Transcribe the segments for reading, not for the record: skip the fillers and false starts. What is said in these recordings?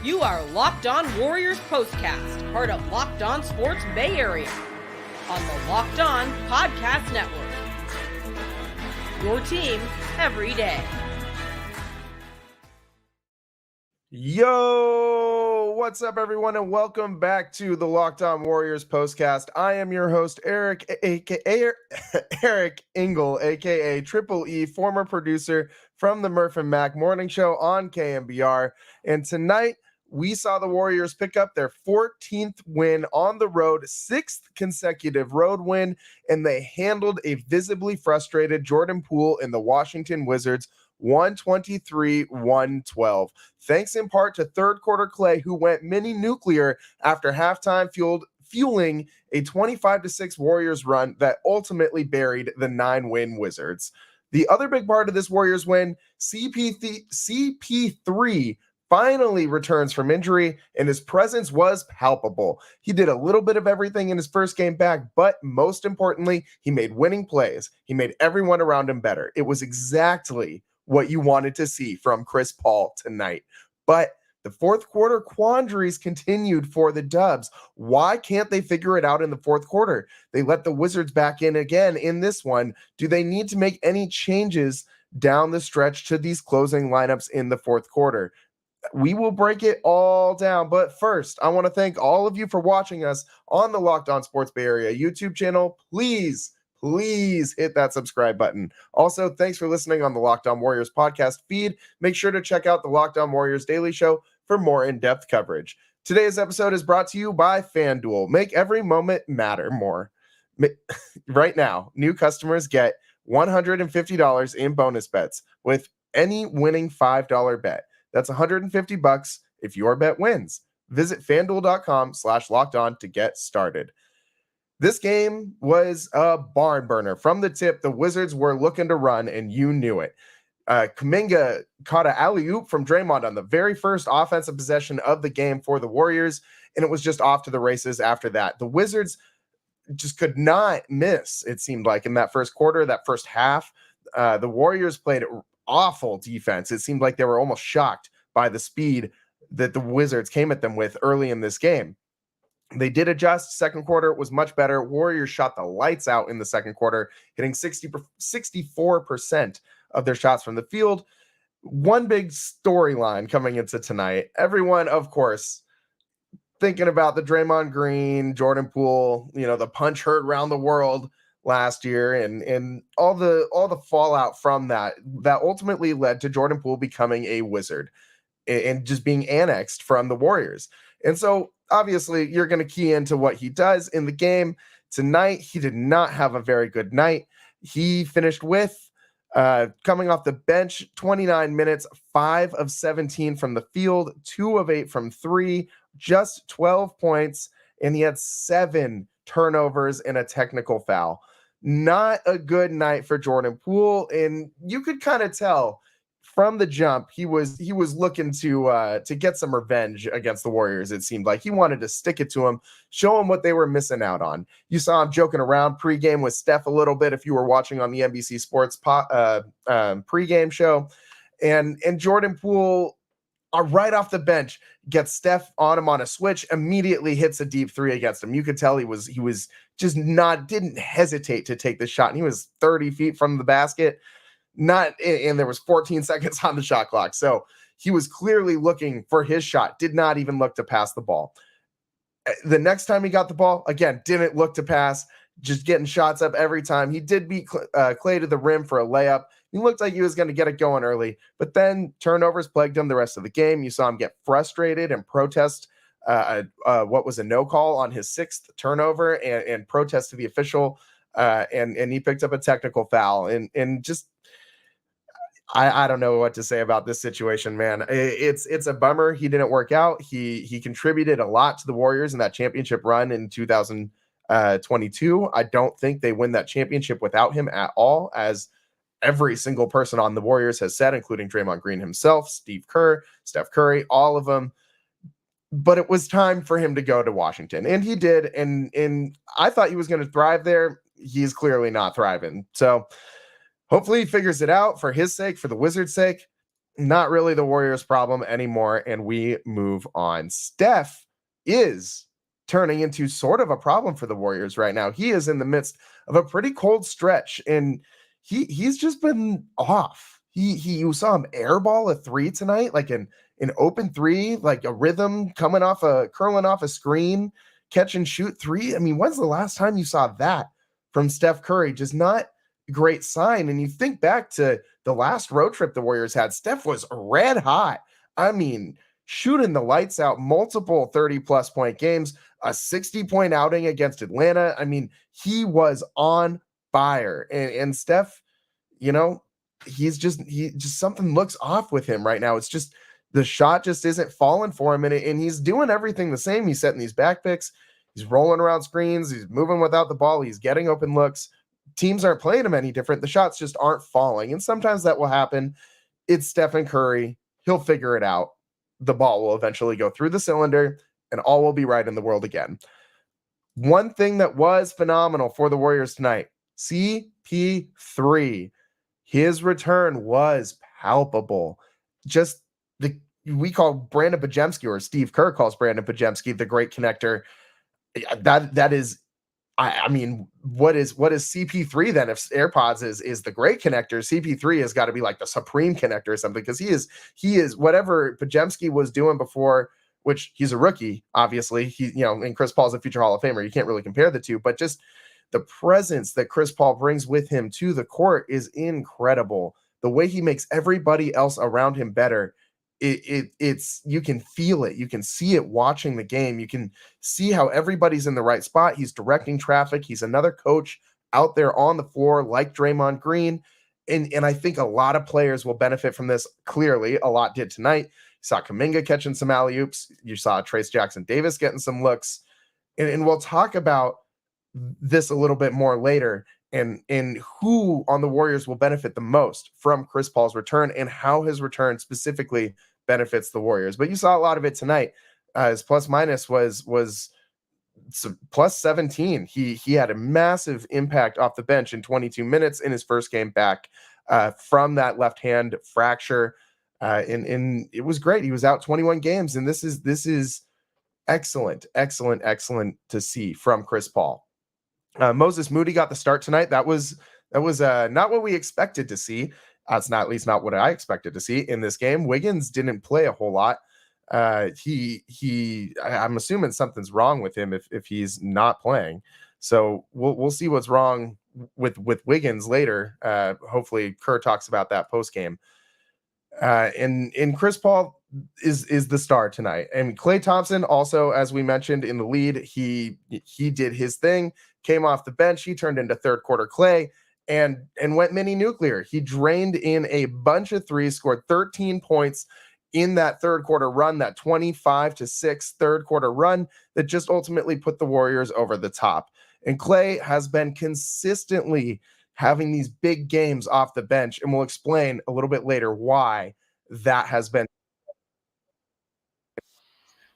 You are Locked On Warriors Postcast, part of Locked On Sports Bay Area, on the Locked On Podcast Network. Your team every day. Yo, what's up, everyone, and welcome back to the Locked On Warriors Postcast. I am your host, Eric, aka Eric Engel, aka Triple E, former producer from the Murph and Mac Morning Show on KMBR. And tonight, we saw the Warriors pick up their 14th win on the road, 6th consecutive road win, and they handled a visibly frustrated Jordan Poole in the Washington Wizards 123-112. Thanks in part to third quarter Klay, who went mini nuclear after halftime, fueling a 25-6 Warriors run that ultimately buried the 9-win Wizards. The other big part of this Warriors win, CP3 finally returns from injury, and his presence was palpable. He did a little bit of everything in his first game back, but most importantly, he made winning plays. He made everyone around him better. It was exactly what you wanted to see from Chris Paul tonight. But the fourth quarter quandaries continued for the Dubs. Why can't they figure it out in the fourth quarter? They let the Wizards back in again in this one. Do they need to make any changes down the stretch to these closing lineups in the fourth quarter? We will break it all down. But first, I want to thank all of you for watching us on the Locked On Sports Bay Area YouTube channel. Please hit that subscribe button. Also, thanks for listening on the Locked On Warriors podcast feed. Make sure to check out the Locked On Warriors Daily Show for more in-depth coverage. Today's episode is brought to you by FanDuel. Make every moment matter more. Right now, new customers get $150 in bonus bets with any winning $5 bet. That's $150 if your bet wins. Visit FanDuel.com/lockedon to get started. This game was a barn burner. From the tip, the Wizards were looking to run, and you knew it. Kuminga caught an alley-oop from Draymond on the very first offensive possession of the game for the Warriors, and it was just off to the races after that. The Wizards just could not miss, it seemed like, in that first quarter, that first half. The Warriors played awful defense. It seemed like they were almost shocked by the speed that the Wizards came at them with early in this game. They did adjust. Second quarter was much better. Warriors shot the lights out in the second quarter, hitting 64% of their shots from the field. One big storyline coming into tonight. Everyone, of course, thinking about the Draymond Green, Jordan Poole, the punch heard around the world last year, and all the fallout from that ultimately led to Jordan Poole becoming a Wizard and just being annexed from the Warriors. And so obviously you're going to key into what he does in the game. Tonight, he did not have a very good night. He finished with, coming off the bench, 29 minutes, 5 of 17 from the field, 2 of 8 from 3, just 12 points, and he had 7 turnovers and a technical foul. Not a good night for Jordan Poole, and you could kind of tell from the jump he was looking to get some revenge against the Warriors. It seemed like he wanted to stick it to them, show them what they were missing out on. You saw him joking around pregame with Steph a little bit if you were watching on the NBC Sports pregame show, and Jordan Poole right off the bench gets Steph on him on a switch, immediately hits a deep three against him. You could tell he was just didn't hesitate to take the shot, and he was 30 feet from the basket. And there was 14 seconds on the shot clock. So he was clearly looking for his shot, did not even look to pass the ball. The next time he got the ball, again, didn't look to pass, just getting shots up every time. He did beat Klay to the rim for a layup. He looked like he was going to get it going early, but then turnovers plagued him the rest of the game. You saw him get frustrated and protest what was a no call on his 6th turnover and protest to the official. And he picked up a technical foul and just, I don't know what to say about this situation, man. It's a bummer he didn't work out. He contributed a lot to the Warriors in that championship run in 2022. I don't think they win that championship without him at all, as every single person on the Warriors has said, including Draymond Green himself, Steve Kerr, Steph Curry, all of them. But it was time for him to go to Washington, and he did. And I thought he was going to thrive there. He's clearly not thriving. So hopefully he figures it out for his sake, for the Wizards' sake. not really the Warriors' problem anymore, and we move on. Steph is turning into sort of a problem for the Warriors right now. He is in the midst of a pretty cold stretch, and he's just been off. You saw him airball a three tonight, like an open three, like a rhythm coming off curling off a screen, catch and shoot three. I mean, when's the last time you saw that from Steph Curry? Just not a great sign. And you think back to the last road trip the Warriors had, Steph was red hot. I mean, shooting the lights out, multiple 30-plus point games, a 60-point outing against Atlanta. I mean, he was on fire. And Steph, he just something looks off with him right now. It's just the shot just isn't falling for him, and he's doing everything the same. He's setting these back picks. He's rolling around screens. He's moving without the ball. He's getting open looks. Teams aren't playing him any different. The shots just aren't falling, and sometimes that will happen. It's Stephen Curry. He'll figure it out. The ball will eventually go through the cylinder, and all will be right in the world again. One thing that was phenomenal for the Warriors tonight, CP3. His return was palpable. Just we call Brandon Pajemski, or Steve Kerr calls Brandon Pajemski, the great connector. That is, I mean, what is CP3 then? If AirPods is the great connector, CP3 has got to be like the supreme connector or something, because he is whatever Pajemski was doing before, which he's a rookie, obviously. And Chris Paul's a future Hall of Famer. You can't really compare the two, but just the presence that Chris Paul brings with him to the court is incredible. The way he makes everybody else around him better. It's you can feel it. You can see it watching the game. You can see how everybody's in the right spot. He's directing traffic. He's another coach out there on the floor like Draymond Green. And I think a lot of players will benefit from this. Clearly, a lot did tonight. You saw Kuminga catching some alley-oops. You saw Trace Jackson-Davis getting some looks. And we'll talk about this a little bit more later, and who on the Warriors will benefit the most from Chris Paul's return and how his return specifically benefits the Warriors. But you saw a lot of it tonight. His plus minus was plus 17. He had a massive impact off the bench in 22 minutes in his first game back from that left hand fracture. And it was great. He was out 21 games, and this is excellent to see from Chris Paul. Moses Moody got the start tonight. That was not what we expected to see. It's not, at least not what I expected to see in this game. Wiggins didn't play a whole lot. I'm assuming something's wrong with him if he's not playing. So we'll see what's wrong with Wiggins later. Hopefully Kerr talks about that post game. And Chris Paul is the star tonight. And Klay Thompson also, as we mentioned in the lead, he did his thing, came off the bench. He turned into third quarter Klay and went mini nuclear. He drained in a bunch of threes, scored 13 points in that third quarter run, that 25-6 third quarter run that just ultimately put the Warriors over the top. And Klay has been consistently having these big games off the bench, and we'll explain a little bit later why that has been.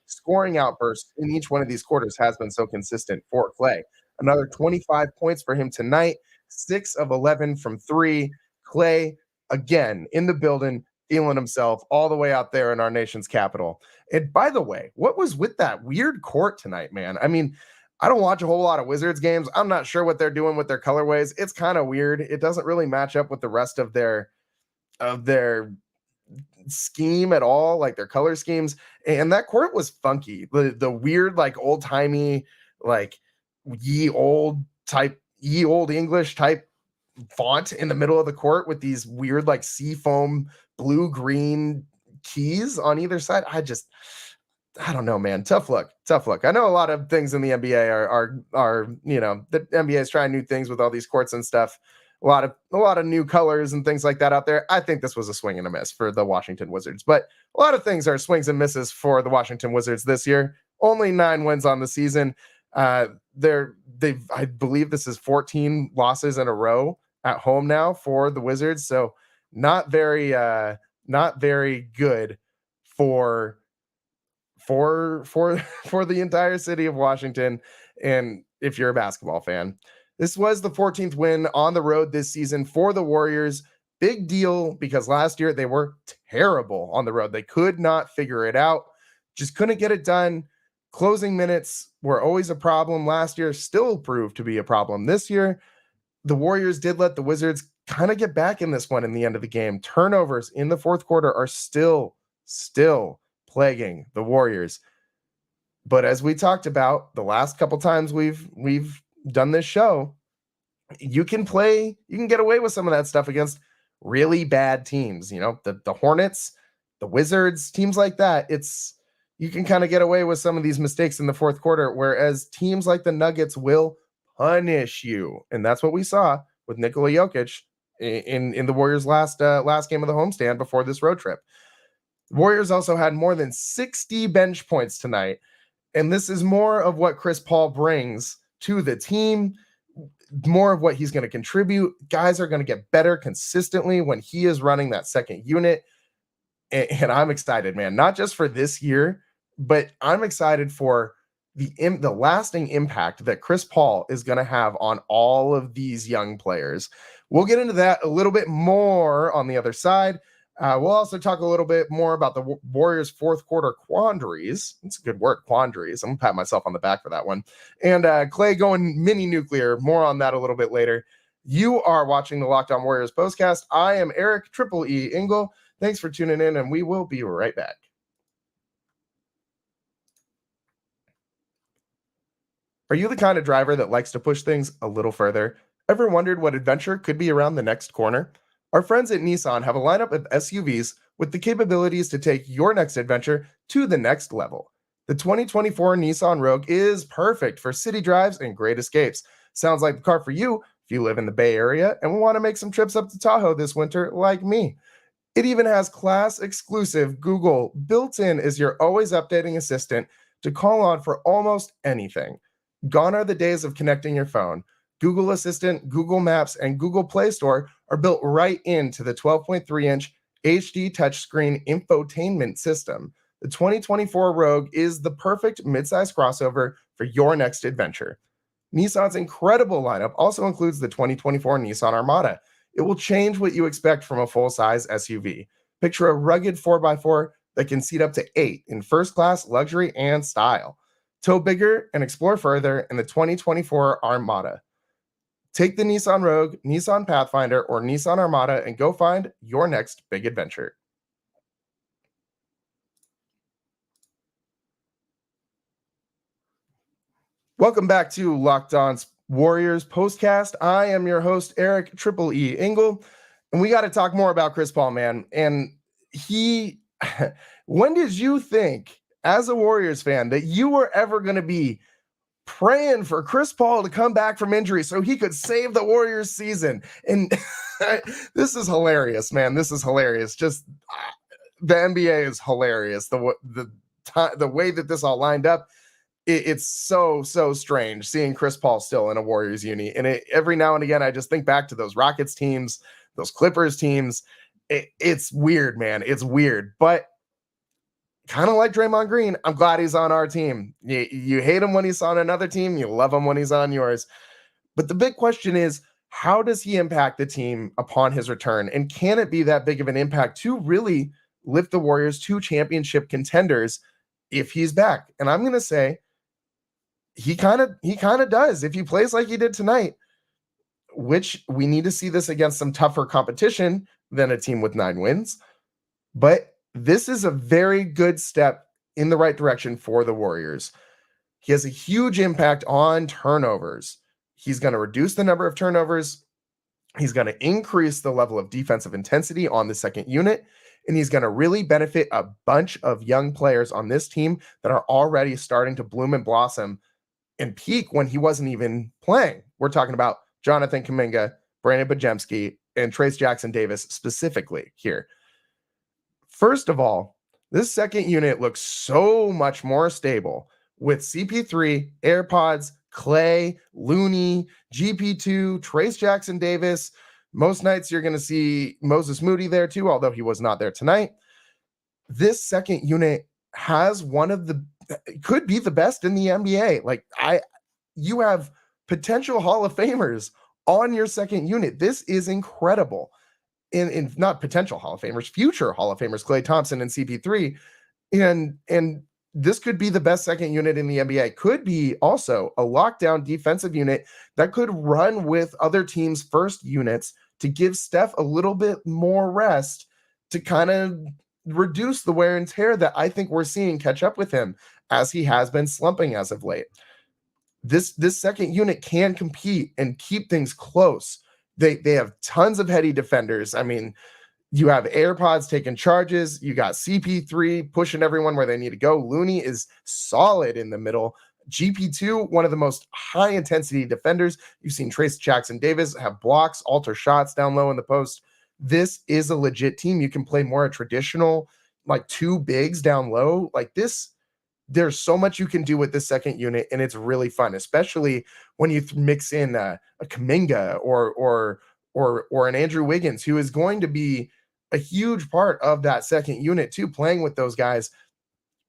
Scoring outbursts in each one of these quarters has been so consistent for Klay. Another 25 points for him tonight, 6 of 11 from 3. Klay, again, in the building, feeling himself all the way out there in our nation's capital. And by the way, what was with that weird court tonight, man? I mean, I don't watch a whole lot of Wizards games. I'm not sure what they're doing with their colorways. It's kind of weird. It doesn't really match up with the rest of their scheme at all, like their color schemes. And that court was funky. The weird, like old-timey, like ye old English type font in the middle of the court with these weird, like seafoam blue-green keys on either side. I don't know, man. Tough luck. I know a lot of things in the NBA are the NBA is trying new things with all these courts and stuff. A lot of new colors and things like that out there. I think this was a swing and a miss for the Washington Wizards, but a lot of things are swings and misses for the Washington Wizards this year. Only 9 wins on the season. I believe this is 14 losses in a row at home now for the Wizards. So not very good for the entire city of Washington. And if you're a basketball fan, this was the 14th win on the road this season for the Warriors. big deal because last year they were terrible on the road. They could not figure it out, just couldn't get it done. Closing minutes were always a problem last year, still proved to be a problem this year. The Warriors did let the Wizards kind of get back in this one in the end of the game. Turnovers in the fourth quarter are still plaguing the Warriors. But as we talked about the last couple times we've done this show, you can get away with some of that stuff against really bad teams. You know, the Hornets, the Wizards, teams like that. You can kind of get away with some of these mistakes in the fourth quarter, whereas teams like the Nuggets will punish you. And that's what we saw with Nikola Jokic in the Warriors last game of the homestand before this road trip. Warriors also had more than 60 bench points tonight. And this is more of what Chris Paul brings to the team, more of what he's going to contribute. Guys are going to get better consistently when he is running that second unit. And I'm excited, man, not just for this year, but I'm excited for the lasting impact that Chris Paul is going to have on all of these young players. We'll get into that a little bit more on the other side. We'll also talk a little bit more about the Warriors' fourth quarter quandaries. It's a good word, quandaries. I'm going to pat myself on the back for that one. And Klay going mini nuclear. More on that a little bit later. You are watching the Locked On Warriors postcast. I am Eric Triple E Engel. Thanks for tuning in, and we will be right back. Are you the kind of driver that likes to push things a little further? Ever wondered what adventure could be around the next corner? Our friends at Nissan have a lineup of SUVs with the capabilities to take your next adventure to the next level. The 2024 Nissan Rogue is perfect for city drives and great escapes. Sounds like the car for you if you live in the Bay Area and want to make some trips up to Tahoe this winter like me. It even has class-exclusive Google built in as your always updating assistant to call on for almost anything. Gone are the days of connecting your phone. Google Assistant, Google Maps, and Google Play Store are built right into the 12.3-inch HD touchscreen infotainment system. The 2024 Rogue is the perfect midsize crossover for your next adventure. Nissan's incredible lineup also includes the 2024 Nissan Armada. It will change what you expect from a full-size SUV. Picture a rugged 4x4 that can seat up to 8 in first-class luxury and style. Tow bigger and explore further in the 2024 Armada. Take the Nissan Rogue, Nissan Pathfinder, or Nissan Armada and go find your next big adventure. Welcome back to Locked On Warriors postcast. I am your host, Eric Triple E Engel, and we got to talk more about Chris Paul, man. And when did you think, as a Warriors fan, that you were ever going to be praying for Chris Paul to come back from injury so he could save the Warriors season? And this is hilarious, man. This is hilarious. Just the NBA is hilarious. The way that this all lined up, it's so strange seeing Chris Paul still in a Warriors uni. And every now and again, I just think back to those Rockets teams, those Clippers teams. It's weird, man. It's weird, but kind of like Draymond Green, I'm glad he's on our team. You hate him when he's on another team. You love him when he's on yours. But the big question is, how does he impact the team upon his return? And can it be that big of an impact to really lift the Warriors to championship contenders if he's back? And I'm going to say he kind of does if he plays like he did tonight, which we need to see this against some tougher competition than a team with 9 wins. But this is a very good step in the right direction for the Warriors. He has a huge impact on turnovers. He's going to reduce the number of turnovers. He's going to increase the level of defensive intensity on the second unit. And he's going to really benefit a bunch of young players on this team that are already starting to bloom and blossom and peak when he wasn't even playing. We're talking about Jonathan Kuminga, Brandon Bajemski, and Trace Jackson-Davis specifically here. First of all, this second unit looks so much more stable with CP3, AirPods, Klay, Looney, GP2, Trace Jackson-Davis. Most nights you're going to see Moses Moody there too, although he was not there tonight. This second unit has could be the best in the NBA. You have potential Hall of Famers on your second unit. This is incredible. in not potential Hall of Famers, future Hall of Famers, Klay Thompson and CP3. And this could be the best second unit in the NBA. Could be also a lockdown defensive unit that could run with other teams' first units to give Steph a little bit more rest to kind of reduce the wear and tear that I think we're seeing catch up with him as he has been slumping as of late. This second unit can compete and keep things close. They have tons of heady defenders. I mean, you have AirPods taking charges. You got CP3 pushing everyone where they need to go. Looney is solid in the middle. GP2, one of the most high-intensity defenders. You've seen Trace Jackson-Davis have blocks, alter shots down low in the post. This is a legit team. You can play more a traditional, like, two bigs down low. Like this, there's so much you can do with this second unit, and it's really fun, especially when you mix in a Kuminga or an Andrew Wiggins, who is going to be a huge part of that second unit too, playing with those guys.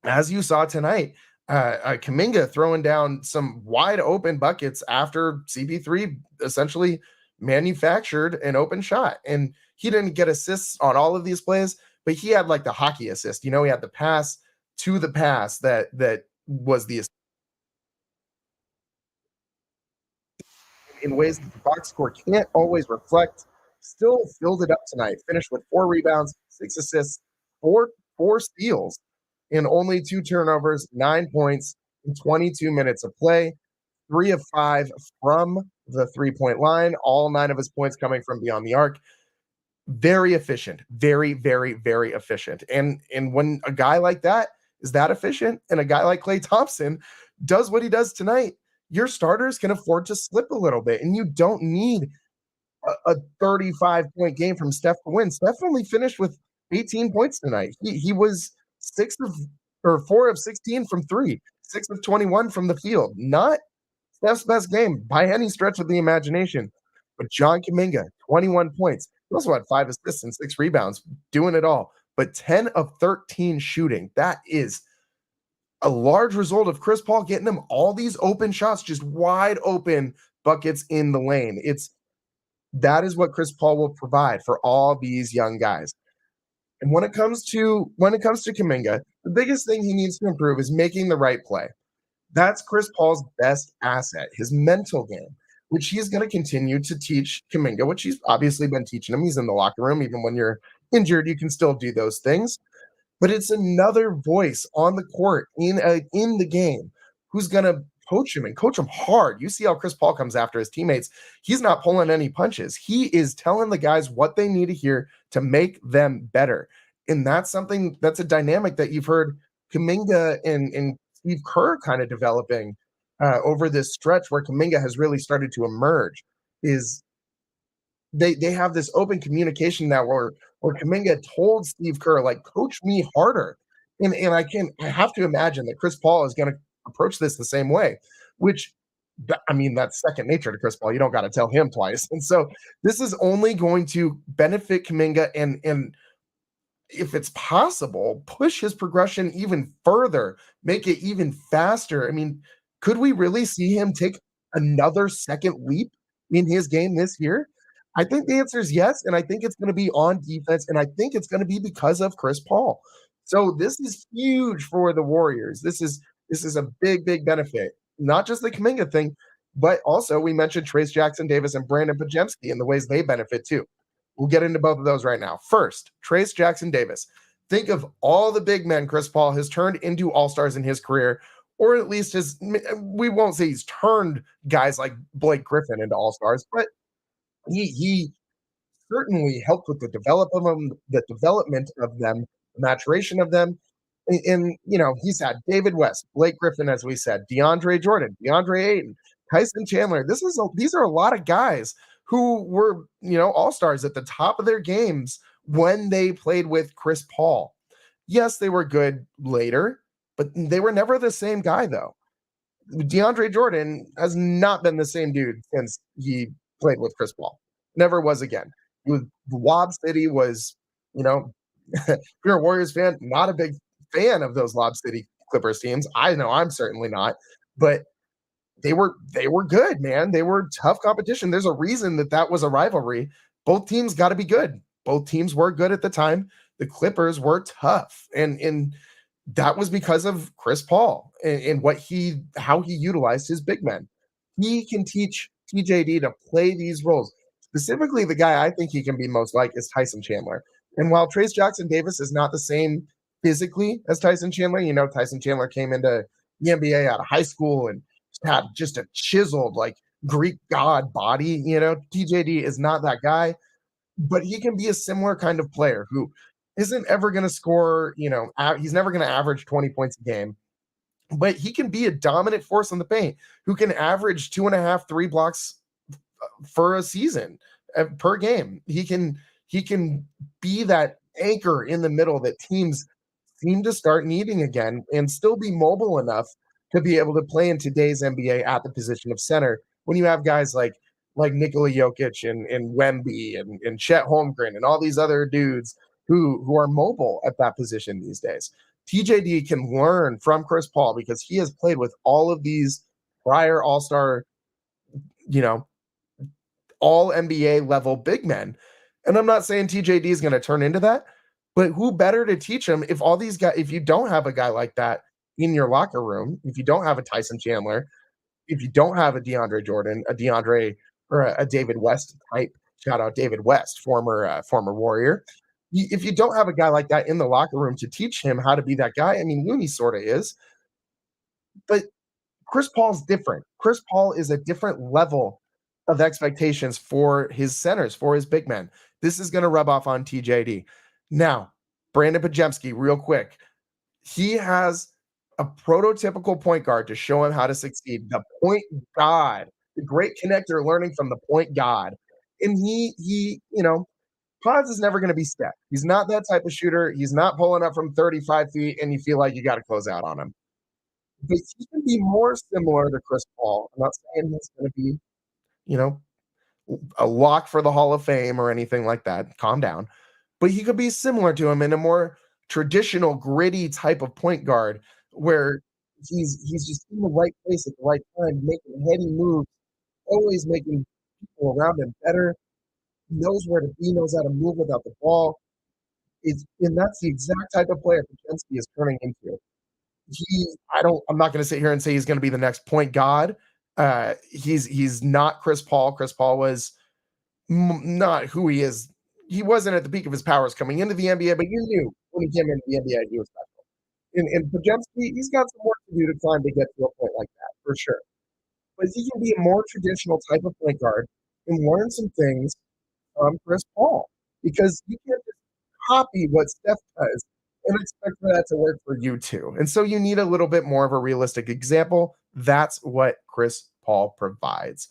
As you saw tonight, Kuminga throwing down some wide open buckets after CP3 essentially manufactured an open shot. And he didn't get assists on all of these plays, but he had like the hockey assist. He had the pass to the pass that was the in ways that the box score can't always reflect. Still filled it up tonight. Finished with 4 rebounds, 6 assists, four steals, and only 2 turnovers, 9 points in 22 minutes of play. 3 of 5 from the 3-point line. All 9 of his points coming from beyond the arc. Very efficient. Very, very, very efficient. And when a guy like that is that efficient, and a guy like Klay Thompson does what he does tonight, your starters can afford to slip a little bit, and you don't need a 35-point game from Steph to win. Steph only finished with 18 points tonight. He was 4 of 16 from 3, 6 of 21 from the field. Not Steph's best game by any stretch of the imagination. But John Kuminga, 21 points. He also had 5 assists and 6 rebounds, doing it all. But 10 of 13 shooting. That is a large result of Chris Paul getting him all these open shots, just wide open buckets in the lane. That is what Chris Paul will provide for all these young guys. And when it comes to Kuminga, the biggest thing he needs to improve is making the right play. That's Chris Paul's best asset, his mental game, which he's going to continue to teach Kuminga, which he's obviously been teaching him. He's in the locker room. Even when you're injured, you can still do those things. But it's another voice on the court in the game who's going to coach him and coach him hard. You see how Chris Paul comes after his teammates. He's not pulling any punches. He is telling the guys what they need to hear to make them better. And that's a dynamic that you've heard Kuminga and Steve Kerr kind of developing over this stretch where Kuminga has really started to emerge. Is they have this open communication now where Kuminga told Steve Kerr, like, coach me harder. And I have to imagine that Chris Paul is going to approach this the same way, which, I mean, that's second nature to Chris Paul. You don't got to tell him twice. And so this is only going to benefit Kuminga and if it's possible, push his progression even further, make it even faster. I mean, could we really see him take another second leap in his game this year? I think the answer is yes, and I think it's going to be on defense, and I think it's going to be because of Chris Paul. So this is huge for the Warriors. This is a big, big benefit. Not just the Kuminga thing, but also we mentioned Trace Jackson-Davis and Brandon Podziemski and the ways they benefit too. We'll get into both of those right now. First, Trace Jackson-Davis. Think of all the big men Chris Paul has turned into all-stars in his career, or at least we won't say he's turned guys like Blake Griffin into all-stars, but he certainly helped with the development of them, the maturation of them. And he's had David West, Blake Griffin, as we said, DeAndre Jordan, DeAndre Ayton, Tyson Chandler. These are a lot of guys who were, all-stars at the top of their games when they played with Chris Paul. Yes, they were good later, but they were never the same guy, though. DeAndre Jordan has not been the same dude since he played with Chris Paul. Never was again. Lob City was, if you're a Warriors fan, not a big fan of those Lob City Clippers teams. I know I'm certainly not, but they were good, man. They were tough competition. There's a reason that was a rivalry. Both teams got to be good. both teams were good at the time. The Clippers were tough. And that was because of Chris Paul and how he utilized his big men. He can teach TJD to play these roles. Specifically, the guy I think he can be most like is Tyson Chandler. And while Trace Jackson Davis is not the same physically as Tyson Chandler, Tyson Chandler came into the NBA out of high school and had just a chiseled, like Greek god body. TJD is not that guy, but he can be a similar kind of player who isn't ever going to score, he's never going to average 20 points a game, but he can be a dominant force in the paint who can average 2.5, 3 blocks for a season per game. He can be that anchor in the middle that teams seem to start needing again and still be mobile enough to be able to play in today's NBA at the position of center when you have guys like Nikola Jokic and Wemby and Chet Holmgren and all these other dudes who are mobile at that position these days. TJD can learn from Chris Paul because he has played with all of these prior all-star, all NBA level big men. And I'm not saying TJD is going to turn into that, but who better to teach him if all these guys, if you don't have a guy like that in your locker room, if you don't have a Tyson Chandler, if you don't have a DeAndre Jordan, a DeAndre or a David West type, shout out David West, former Warrior. If you don't have a guy like that in the locker room to teach him how to be that guy, I mean, Looney sort of is, but Chris Paul's different. Chris Paul is a different level of expectations for his centers, for his big men. This is going to rub off on TJD. Now, Brandon Pajemski, real quick. He has a prototypical point guard to show him how to succeed. The point god, the great connector learning from the point god. And he Pods is never going to be Steph. He's not that type of shooter. He's not pulling up from 35 feet and you feel like you got to close out on him. But he can be more similar to Chris Paul. I'm not saying he's going to be, a lock for the Hall of Fame or anything like that. Calm down. But he could be similar to him in a more traditional, gritty type of point guard where he's just in the right place at the right time, making heady moves, always making people around him better. Knows where to be, knows how to move without the ball. And that's the exact type of player Pajemski is turning into. I'm not going to sit here and say he's going to be the next point god. He's not Chris Paul. Chris Paul was not who he is. He wasn't at the peak of his powers coming into the NBA, but you knew when he came into the NBA, he was special. And Pajemski, he's got some work to do to climb to get to a point like that, for sure. But he can be a more traditional type of point guard and learn some things from Chris Paul, because you can't just copy what Steph does and expect for that to work for you too. And so you need a little bit more of a realistic example. That's what Chris Paul provides.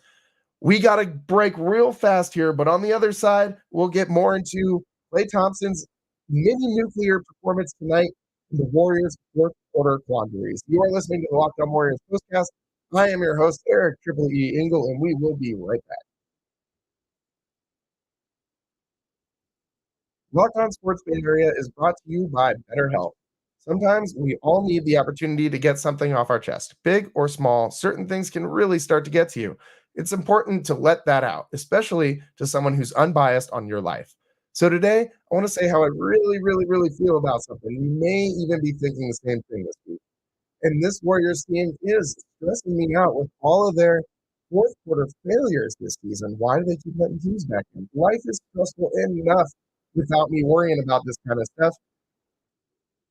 We got to break real fast here, but on the other side, we'll get more into Klay Thompson's mini nuclear performance tonight in the Warriors' fourth quarter quandaries. You are listening to the Locked On Warriors postcast. I am your host, Eric Triple E Engel, and we will be right back. Locked On Sports Bay Area is brought to you by BetterHelp. Sometimes we all need the opportunity to get something off our chest. Big or small, certain things can really start to get to you. It's important to let that out, especially to someone who's unbiased on your life. So today, I want to say how I really, really, really feel about something. You may even be thinking the same thing this week. And this Warriors team is stressing me out with all of their fourth quarter failures this season. Why do they keep letting teams back in? Life is stressful enough without me worrying about this kind of stuff.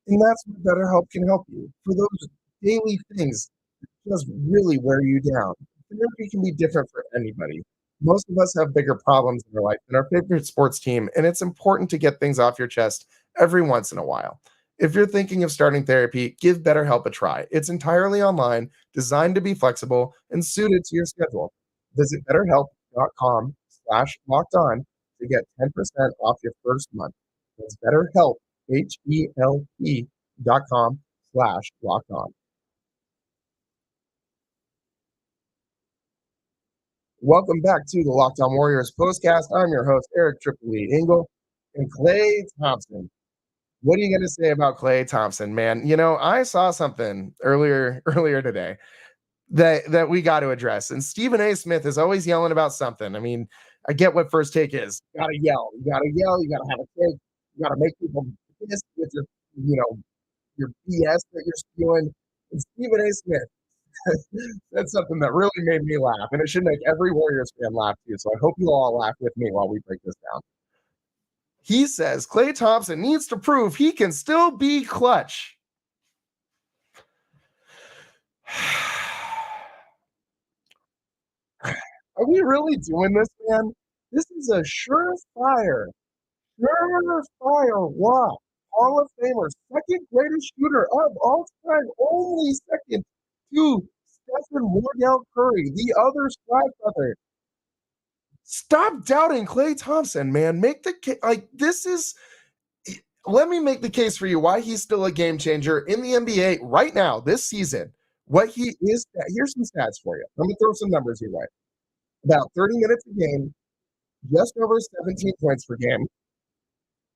And that's where BetterHelp can help you. For those daily things that just really wear you down, therapy can be different for anybody. Most of us have bigger problems in our life than our favorite sports team, and it's important to get things off your chest every once in a while. If you're thinking of starting therapy, give BetterHelp a try. It's entirely online, designed to be flexible, and suited to your schedule. Visit BetterHelp.com/lockedon to get 10% off your first month. That's BetterHelp, HELP.com/lockedon. Welcome back to the Locked On Warriors postcast. I'm your host, Eric Triple E Engel, and Klay Thompson. What are you going to say about Klay Thompson, man? I saw something earlier today that we got to address. And Stephen A. Smith is always yelling about something. I mean, I get what first take is. You gotta yell. You gotta have a take. You gotta make people pissed with your BS that you're spewing. And Stephen A. Smith said something that really made me laugh, and it should make every Warriors fan laugh too. So I hope you all laugh with me while we break this down. He says Klay Thompson needs to prove he can still be clutch. Are we really doing this, man? This is a surefire lock. Hall of Famer, second greatest shooter of all time, only second to Stephen Wardell Curry, the other Sky brother. Stop doubting Klay Thompson, man. Make the case. Let me make the case for you why he's still a game changer in the NBA right now, this season. What he is, here's some stats for you. Let me throw some numbers your way. About 30 minutes a game, just over 17 points per game,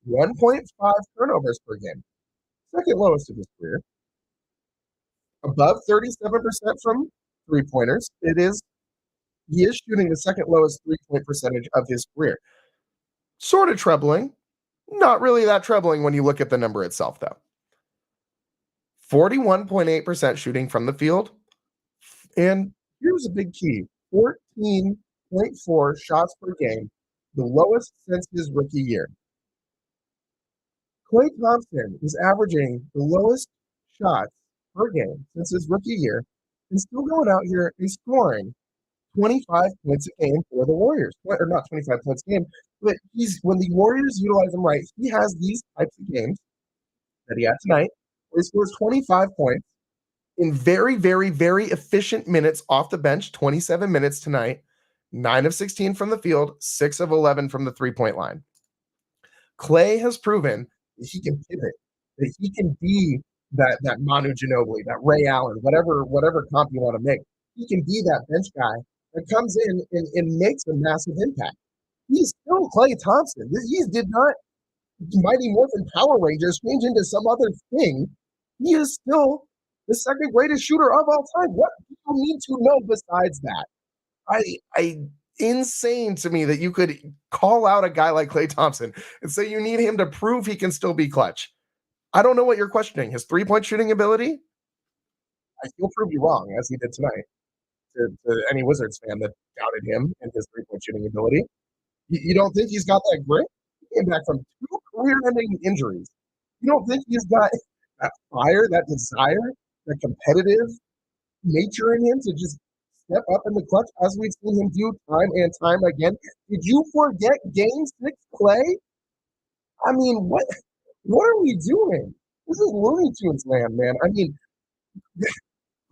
1.5 turnovers per game, second lowest of his career, above 37% from three-pointers. He is shooting the second lowest three-point percentage of his career. Sort of troubling. Not really that troubling when you look at the number itself, though. 41.8% shooting from the field. And here's a big key. 14.4 shots per game, the lowest since his rookie year. Klay Thompson is averaging the lowest shots per game since his rookie year and still going out here and scoring 25 points a game for the Warriors. Or not 25 points a game, but when the Warriors utilize him right, he has these types of games that he had tonight where he scores 25 points in very, very, very efficient minutes off the bench, 27 minutes tonight, 9 of 16 from the field, 6 of 11 from the three-point line. Klay has proven that he can pivot, that he can be that Manu Ginobili, that Ray Allen, whatever comp you want to make. He can be that bench guy that comes in and makes a massive impact. He's still Klay Thompson. He did not Mighty Morphin Power Rangers change into some other thing. He is still the second greatest shooter of all time. What do you need to know besides that? Insane to me that you could call out a guy like Klay Thompson and say you need him to prove he can still be clutch. I don't know what you're questioning. His three-point shooting ability? He'll prove you wrong, as he did tonight, to any Wizards fan that doubted him and his three-point shooting ability. You don't think he's got that grit? He came back from 2 career-ending injuries. You don't think he's got that fire, that desire, that competitive nature in him to just step up in the clutch as we've seen him do time and time again? Did you forget Game 6 Klay? I mean, what are we doing? This is Looney Tunes land, man. I mean,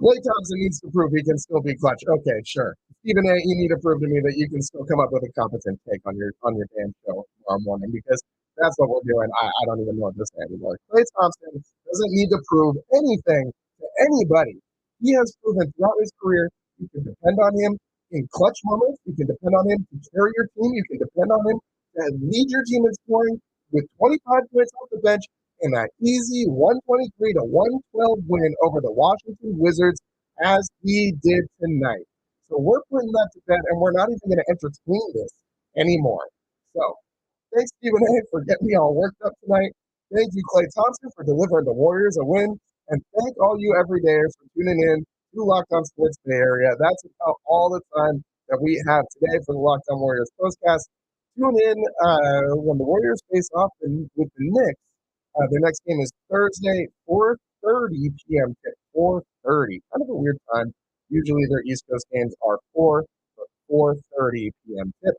Klay Thompson needs to prove he can still be clutch. Okay, sure. Stephen A., you need to prove to me that you can still come up with a competent take on your damn show tomorrow morning, because that's what we're doing. I don't even know what to say anymore. Klay Thompson doesn't need to prove anything to anybody. He has proven throughout his career you can depend on him in clutch moments. You can depend on him to carry your team. You can depend on him to lead your team in scoring with 25 points off the bench in that easy 123 to 112 win over the Washington Wizards, as he did tonight. So we're putting that to bed, and we're not even going to entertain this anymore. So thanks, Stephen A., for getting me all worked up tonight. Thank you, Klay Thompson, for delivering the Warriors a win. And thank all you everydayers for tuning in to Locked On Sports Bay Area. That's about all the time that we have today for the Locked On Warriors postcast. Tune in when the Warriors face off with the Knicks. Their next game is Thursday, 4:30 p.m. 4:30. Kind of a weird time. Usually their East Coast games are 4:30 p.m. tip.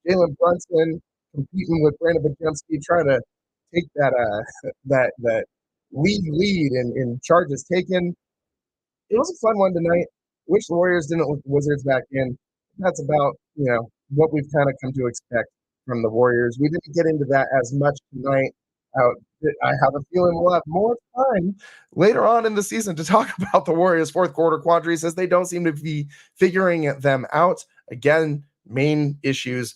Jalen Brunson competing with Brandon Bajemski, trying to take that lead in charges taken. It was a fun one tonight. Wish the Warriors didn't let the Wizards back in. That's about what we've kind of come to expect from the Warriors. We didn't get into that as much tonight. I have a feeling we'll have more time later on in the season to talk about the Warriors' fourth quarter quandaries, as they don't seem to be figuring them out. Again, main issues: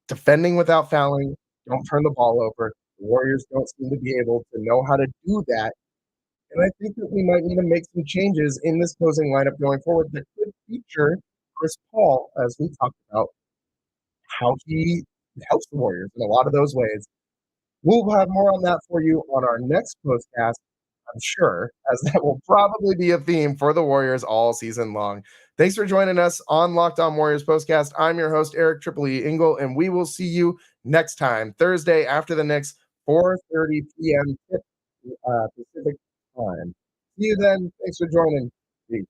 defending without fouling, don't turn the ball over. The Warriors don't seem to be able to know how to do that. And I think that we might need to make some changes in this closing lineup going forward that could feature Chris Paul, as we talked about. how he helps the Warriors in a lot of those ways. We'll have more on that for you on our next postcast, I'm sure, as that will probably be a theme for the Warriors all season long. Thanks for joining us on Locked On Warriors Postcast. I'm your host, Eric Triple-E Engel, and we will see you next time, Thursday after the Knicks, 4:30 p.m. Pacific time. See you then. Thanks for joining. Peace.